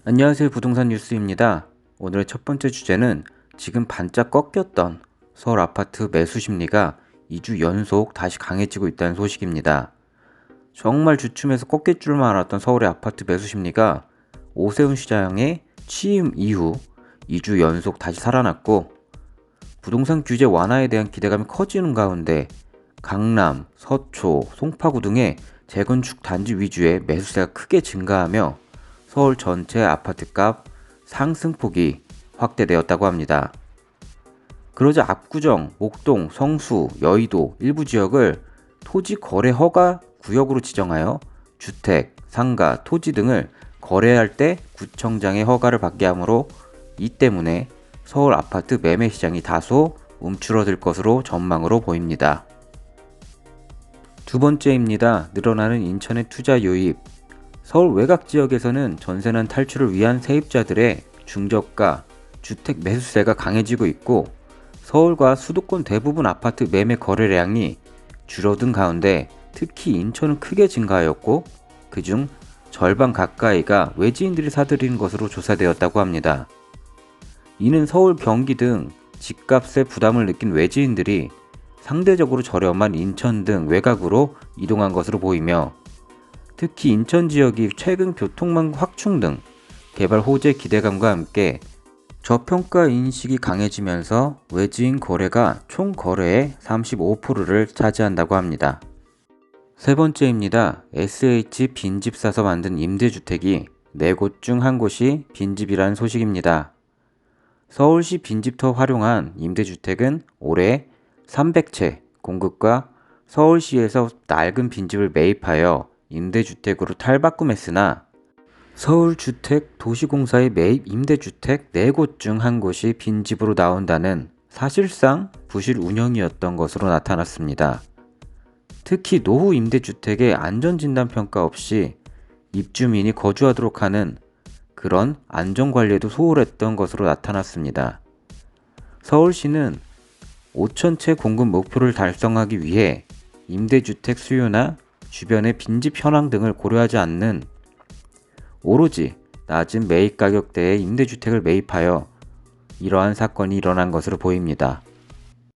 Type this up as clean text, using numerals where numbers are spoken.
안녕하세요. 부동산 뉴스입니다. 오늘의 첫 번째 주제는 지금 반짝 꺾였던 서울 아파트 매수 심리가 2주 연속 다시 강해지고 있다는 소식입니다. 정말 주춤해서 꺾일 줄만 알았던 서울의 아파트 매수 심리가 오세훈 시장의 취임 이후 2주 연속 다시 살아났고, 부동산 규제 완화에 대한 기대감이 커지는 가운데 강남, 서초, 송파구 등의 재건축 단지 위주의 매수세가 크게 증가하며 서울 전체 아파트값 상승폭이 확대되었다고 합니다. 그러자 압구정, 목동, 성수, 여의도 일부 지역을 토지 거래 허가 구역으로 지정하여 주택, 상가, 토지 등을 거래할 때 구청장의 허가를 받게 하므로 이 때문에 서울 아파트 매매 시장이 다소 움츠러들 것으로 전망으로 보입니다. 두 번째입니다. 늘어나는 인천의 투자 유입. 서울 외곽 지역에서는 전세난 탈출을 위한 세입자들의 중저가 주택 매수세가 강해지고 있고, 서울과 수도권 대부분 아파트 매매 거래량이 줄어든 가운데 특히 인천은 크게 증가하였고, 그중 절반 가까이가 외지인들이 사들이는 것으로 조사되었다고 합니다. 이는 서울, 경기 등 집값에 부담을 느낀 외지인들이 상대적으로 저렴한 인천 등 외곽으로 이동한 것으로 보이며, 특히 인천 지역이 최근 교통망 확충 등 개발 호재 기대감과 함께 저평가 인식이 강해지면서 외지인 거래가 총 거래의 35%를 차지한다고 합니다. 세 번째입니다. SH 빈집 사서 만든 임대주택이 4곳 중 한 곳이 빈집이라는 소식입니다. 서울시 빈집터 활용한 임대주택은 올해 300채 공급과 서울시에서 낡은 빈집을 매입하여 임대주택으로 탈바꿈했으나, 서울주택도시공사의 매입 임대주택 4곳 중 한 곳이 빈집으로 나온다는 사실상 부실 운영이었던 것으로 나타났습니다. 특히 노후 임대주택의 안전진단 평가 없이 입주민이 거주하도록 하는 그런 안전관리에도 소홀했던 것으로 나타났습니다. 서울시는 5,000채 공급 목표를 달성하기 위해 임대주택 수요나 주변의 빈집 현황 등을 고려하지 않는 오로지 낮은 매입 가격대의 임대주택을 매입하여 이러한 사건이 일어난 것으로 보입니다.